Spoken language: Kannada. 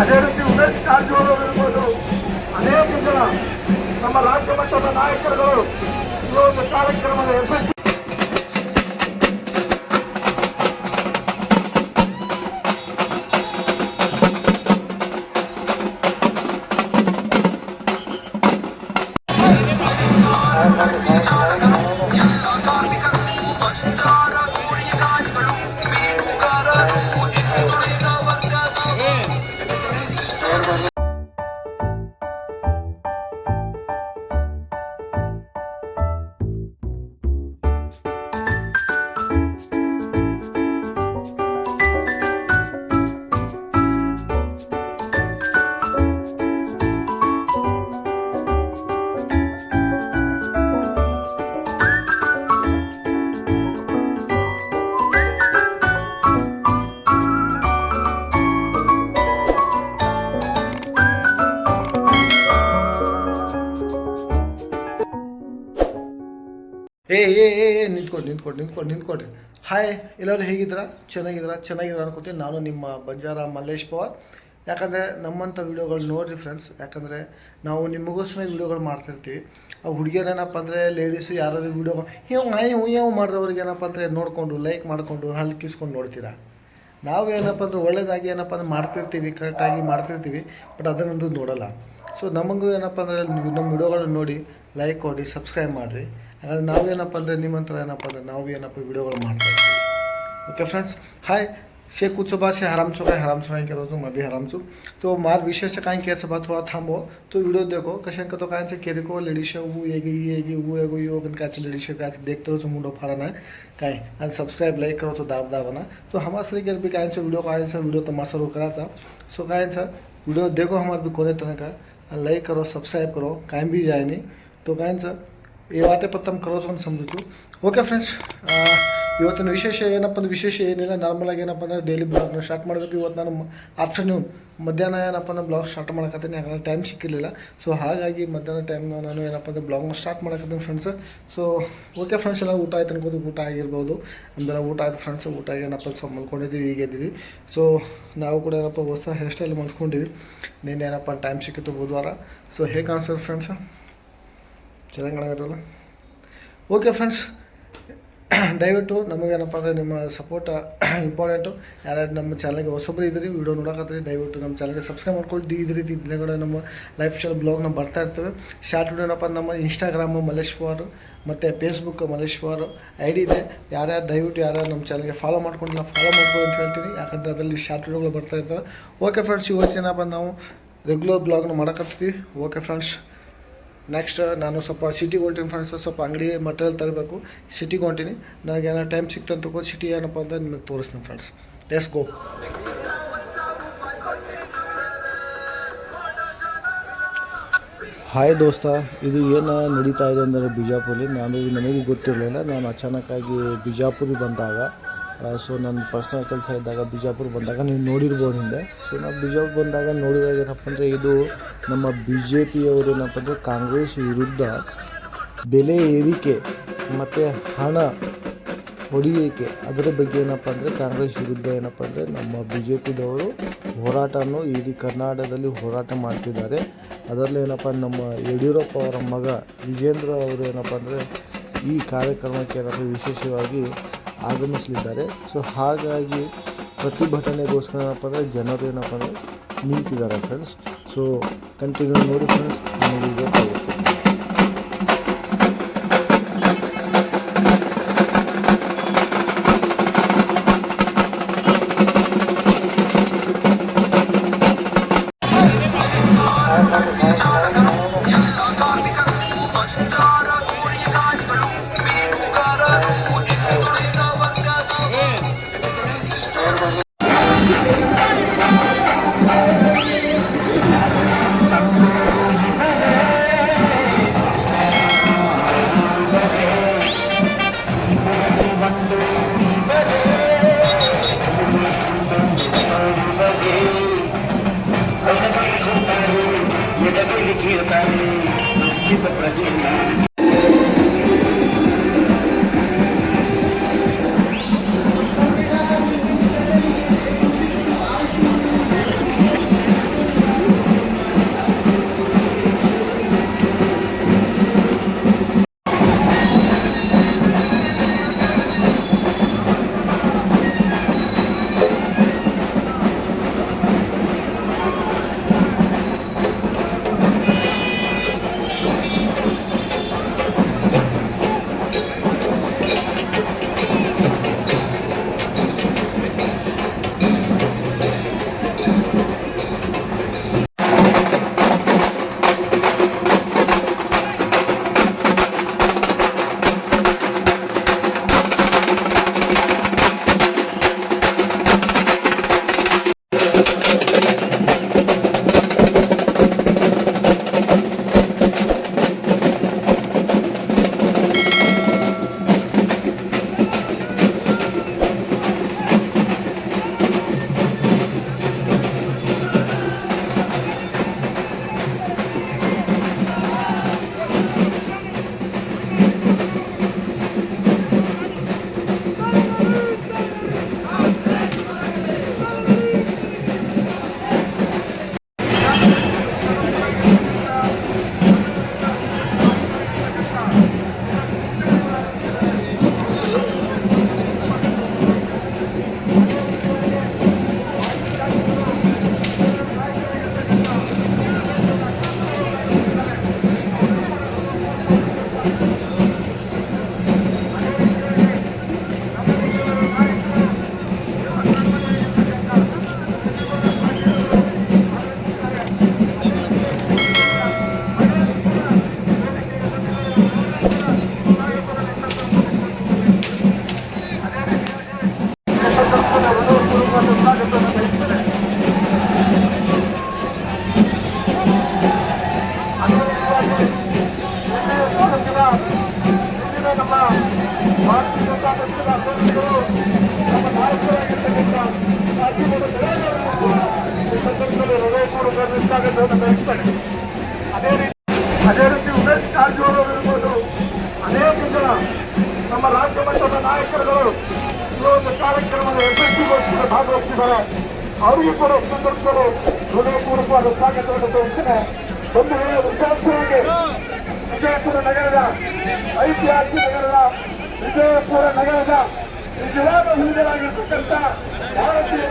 ಅದೇ ರೀತಿ ಉಮೇಶ್ ಕಾರಜೋಳ ಇರ್ಬೋದು, ಅನೇಕ ಜನ ನಮ್ಮ ರಾಜ್ಯ ಮಟ್ಟದ ನಾಯಕರುಗಳು ಈ ಒಂದು ಕಾರ್ಯಕ್ರಮದ ಯಶಸ್ವಿ ನಿಂತ್ಕೊಡ್ರಿ. ಹಾಯ್, ಎಲ್ಲರೂ ಹೇಗಿದ್ದೀರಾ? ಚೆನ್ನಾಗಿದ್ದೀರಾ ಅನ್ಕೋತೀನಿ. ನಾನು ನಿಮ್ಮ ಬಂಜಾರ ಮಲ್ಲೇಶ್ ಪವಾರ್. ಯಾಕಂದರೆ ನಮ್ಮಂಥ ವೀಡಿಯೋಗಳು ನೋಡಿರಿ ಫ್ರೆಂಡ್ಸ್. ಯಾಕಂದರೆ ನಾವು ನಿಮಗೋಸ್ಕರ ವೀಡಿಯೋಗಳು ಮಾಡ್ತಿರ್ತೀವಿ. ಆ ಹುಡುಗಿಯರು ಏನಪ್ಪ ಅಂದರೆ ಲೇಡೀಸು ಯಾರಾದರೂ ವೀಡಿಯೋ ಹ್ಯೂ ಮಾಡಿದವ್ರಿಗೆ ಏನಪ್ಪ ಅಂದರೆ ನೋಡಿಕೊಂಡು ಲೈಕ್ ಮಾಡಿಕೊಂಡು ಹಲ್ಕಿಸ್ಕೊಂಡು ನೋಡ್ತೀರಾ. ನಾವು ಏನಪ್ಪ ಅಂದರೆ ಒಳ್ಳೇದಾಗಿ ಏನಪ್ಪ ಅಂದರೆ ಮಾಡ್ತಿರ್ತೀವಿ, ಕರೆಕ್ಟಾಗಿ ಮಾಡ್ತಿರ್ತೀವಿ, ಬಟ್ ಅದನ್ನೊಂದು ನೋಡೋಲ್ಲ. ಸೊ ನಮಗೂ ಏನಪ್ಪ ಅಂದರೆ ನಮ್ಮ ವೀಡಿಯೋಗಳನ್ನ ನೋಡಿ ಲೈಕ್ ಕೊಡಿ, ಸಬ್ಸ್ಕ್ರೈಬ್ ಮಾಡಿರಿ. ಯಾಕಂದರೆ ನಾವೇನಪ್ಪ ಅಂದರೆ ನಿಮ್ಮಂತರ ಏನಪ್ಪ ಅಂದರೆ ನಾವು ಏನಪ್ಪ ವೀಡಿयोಗಳು ಮಾಡ್ತಾಯಿದ್ದೀವಿ. ओके फ्रेंड्स, हाय शेख कुछ सुबह से हराम चुका के रोज़ मैं भी हराम चुक. तो मार विशेष काय केयर सब थोड़ा थांबो तो वीडियो देखो कशा तो काय केरी को लेडीज वो ये काय लेडीज काय देखते रहो मुंडो फाड़ा ना काय आणि सब्सक्राइब लाईक करो तो दाब ना. तो हमारे सर के भी काय वीडियो काय वीडियो तुम्हारा शुरू कराचा. सो काय वीडियो देखो हमारे भी कोने तरह का लाईक करो, सब्सक्राइब करो, काय भी जाए नहीं. तो काय ये बातें पर तम करो ಅಂತ समझू. ಓಕೆ ಫ್ರೆಂಡ್ಸ್, ಇವತ್ತಿನ ವಿಶೇಷ ಏನಪ್ಪ ಅಂದ್ರೆ ವಿಶೇಷ ಏನಿಲ್ಲ. ನಾರ್ಮಲಾಗಿ ಏನಪ್ಪ ಅಂದರೆ ಡೈಲಿ ಬ್ಲಾಗ್ನ ಸ್ಟಾರ್ಟ್ ಮಾಡಬೇಕು. ಇವತ್ತು ನಾನು ಆಫ್ಟರ್ನೂನ್ ಮಧ್ಯಾಹ್ನ ಏನಪ್ಪ ಅಂದ್ರೆ ಬ್ಲಾಗ್ ಸ್ಟಾರ್ಟ್ ಮಾಡಕತ್ತೀನಿ. ಯಾಕಂದರೆ ಟೈಮ್ ಸಿಕ್ಕಿರಲಿಲ್ಲ. ಸೊ ಹಾಗಾಗಿ ಮಧ್ಯಾಹ್ನ ಟೈಮ್ನ ನಾನು ಏನಪ್ಪ ಅಂದರೆ ಬ್ಲಾಗ್ನ ಸ್ಟಾರ್ಟ್ ಮಾಡಕತ್ತೀನಿ ಫ್ರೆಂಡ್ಸ್. ಸೊ ಓಕೆ ಫ್ರೆಂಡ್ಸ್, ಎಲ್ಲ ಊಟ ಆಯ್ತು ಅನ್ಕೋದು. ಊಟ ಆಗಿರ್ಬೋದು, ನಮ್ದೆಲ್ಲ ಊಟ ಆಯ್ತು ಫ್ರೆಂಡ್ಸ್. ಊಟ ಏನಪ್ಪ ಸ್ವಲ್ಪ ಮಲ್ಕೊಂಡಿದ್ದೀವಿ, ಈಗ ಎದ್ದೀವಿ. ಸೊ ನಾವು ಕೂಡ ಏನಪ್ಪ ಹೊಸ ಹೇರ್ ಸ್ಟೈಲ್ ಮಾಡಿಸ್ಕೊಂಡಿವಿ. ನಿನ್ನೆ ಏನಪ್ಪ ಟೈಮ್ ಸಿಕ್ಕಿತ್ತು ಬುಧವಾರ. ಸೊ ಹೇಗೆ ಕಾಣಿಸ್ತದೆ ಫ್ರೆಂಡ್ಸ್? ಚೆನ್ನಾಗಿ ಕಾಣಕತ್ತಲ್ಲ? ಓಕೆ ಫ್ರೆಂಡ್ಸ್, ದಯವಿಟ್ಟು ನಮಗೇನಪ್ಪ ಅಂದರೆ ನಿಮ್ಮ ಸಪೋರ್ಟ್ ಇಂಪಾರ್ಟೆಂಟು. ಯಾರ್ಯಾರು ನಮ್ಮ ಚಾನಲ್ಗೆ ಹೊಸೊಬ್ಬರು ಇದ್ರಿ, ವೀಡಿಯೋ ನೋಡೋಕತ್ತೀರಿ, ದಯವಿಟ್ಟು ನಮ್ಮ ಚಾನಲ್ಗೆ ಸಬ್ಸ್ಕ್ರೈಬ್ ಮಾಡ್ಕೊಂಡು ಇದೇ ರೀತಿ ದಿನಗಳು ನಮ್ಮ ಲೈಫ್ ಸ್ಟೈಲ್ ಬ್ಲಾಗ್ನ ಬರ್ತಾ ಇರ್ತೇವೆ. ಶಾರ್ಟ್ ವೀಡಿಯೋ ಏನಪ್ಪ ನಮ್ಮ ಇನ್ಸ್ಟಾಗ್ರಾಮು ಮಲ್ಲೇಶ್ ಪವಾರ್ ಮತ್ತು ಫೇಸ್ಬುಕ್ ಮಲ್ಲೇಶ್ ಪವಾರ್ ID ಇದೆ. ದಯವಿಟ್ಟು ಯಾರ್ಯಾರು ನಮ್ಮ ಚಾನಲ್ಗೆ ಫಾಲೋ ಮಾಡ್ಕೊಂಡಿಲ್ಲ ಫಾಲೋ ಮಾಡ್ಕೊಂಡು ಅಂತ ಹೇಳ್ತೀನಿ. ಯಾಕಂದರೆ ಅದರಲ್ಲಿ ಶಾರ್ಟ್ ವೀಡಿಯೋಗಳು ಬರ್ತಾ ಇರ್ತವೆ. ಓಕೆ ಫ್ರೆಂಡ್ಸ್, ಇವತ್ತು ಏನಪ್ಪ ನಾವು ರೆಗ್ಯುಲರ್ ಬ್ಲಾಗ್ನ ಮಾಡೋಕತ್ತೀವಿ. ಓಕೆ ಫ್ರೆಂಡ್ಸ್, ನೆಕ್ಸ್ಟ್ ನಾನು ಸ್ವಲ್ಪ ಸಿಟಿಗೆ ಹೊಂಟೀನಿ ಫ್ರೆಂಡ್ಸ್. ಸ್ವಲ್ಪ ಅಂಗಡಿ ಮಟೀರಿಯಲ್ ತರಬೇಕು, ಸಿಟಿಗೆ ಹೊಂಟೀನಿ. ನನಗೆ ಏನೋ ಟೈಮ್ ಸಿಕ್ತಂತ ತಗೋ ಸಿಟಿ ಏನಪ್ಪ ಅಂತ ನಿಮಗೆ ತೋರಿಸ್ತೀನಿ ಫ್ರೆಂಡ್ಸ್. Let's go. ಹಾಯ್ ದೋಸ್ತ, ಇದು ಏನು ನಡೀತಾ ಇದೆ ಅಂದರೆ ಬಿಜಾಪುರಲ್ಲಿ ನನಗೆ ಗೊತ್ತಿರಲಿಲ್ಲ. ನಾನು ಅಚಾನಕ್ಕಾಗಿ ಬಿಜಾಪುರಿಗೆ ಬಂದಾಗ, ಸೊ ನನ್ನ ಪರ್ಸ್ನಲ್ ಕೆಲಸ ಇದ್ದಾಗ ಬಿಜಾಪುರ ಬಂದಾಗ ನೀವು ನೋಡಿರ್ಬೋದು ಹಿಂದೆ. ಸೊ ನಾವು ಬಿಜಾಪುರ ಬಂದಾಗ ನೋಡಿದಾಗ ಏನಪ್ಪ ಅಂದರೆ ಇದು ನಮ್ಮ BJP ಅವರು ಏನಪ್ಪ ಅಂದರೆ ಕಾಂಗ್ರೆಸ್ ವಿರುದ್ಧ ಬೆಲೆ ಏರಿಕೆ ಮತ್ತು ಹಣ ಹೊಡಿಯೋಕೆ ಅದರ ಬಗ್ಗೆ ಏನಪ್ಪ ಅಂದರೆ ಕಾಂಗ್ರೆಸ್ ವಿರುದ್ಧ ಏನಪ್ಪ ಅಂದರೆ ನಮ್ಮ BJPದವರು ಹೋರಾಟವನ್ನು ಇಡೀ ಕರ್ನಾಟಕದಲ್ಲಿ ಹೋರಾಟ ಮಾಡ್ತಿದ್ದಾರೆ. ಅದರಲ್ಲಿ ಏನಪ್ಪ ನಮ್ಮ ಯಡಿಯೂರಪ್ಪ ಅವರ ಮಗ ವಿಜೇಂದ್ರ ಅವರು ಏನಪ್ಪ ಅಂದರೆ ಈ ಕಾರ್ಯಕ್ರಮಕ್ಕೆ ಏನಪ್ಪ ವಿಶೇಷವಾಗಿ ಆಗಮಿಸಲಿದ್ದಾರೆ. ಸೊ ಹಾಗಾಗಿ ಪ್ರತಿಭಟನೆಗೋಸ್ಕರ ಏನಪ್ಪ ಅಂದರೆ ಜನರು ಏನಪ್ಪ ಅಂದರೆ ನಿಂತಿದ್ದಾರೆ ಫ್ರೆಂಡ್ಸ್. ಸೊ ಕಂಟಿನ್ಯೂ ನೋಡಿ ಫ್ರೆಂಡ್ಸ್, ನಿಮಗೆ ಗೊತ್ತಾಗುತ್ತೆ. ಬರುತ್ತಾರೆ ನಂಬಿದ ಪ್ರಜೆಗಳ ಅದೇ ರೀತಿ ಉಮೇಶ್ ಕಾರಜೋಳ ಇರ್ಬೋದು, ಅನೇಕ ಜನ ನಮ್ಮ ರಾಜ್ಯ ಮಟ್ಟದ ನಾಯಕರುಗಳು ಈ ಒಂದು ಕಾರ್ಯಕ್ರಮದ ಯಶಸ್ವಿಗೋಸ್ಕರ ಭಾಗವಹಿಸಿದ್ದಾರೆ. ಅವರಿಗೂ ಕೂಡ ಸಂದರ್ಭಗಳು ಹೃದಯಪೂರ್ವಕವಾದ ಸ್ವಾಗತವನ್ನು ತೋರಿಸ್ತೇನೆ. ಒಂದು ವೇಳೆ ವಿಶೇಷವಾಗಿ ವಿಜಯಪುರ ನಗರದ ಐತಿಹಾಸಿಕ ವಿಜಯಪುರ ನಗರದ ನಿಜವಾದ ಹುಡುಗರಾಗಿರ್ತಕ್ಕಂಥ ಭಾರತೀಯ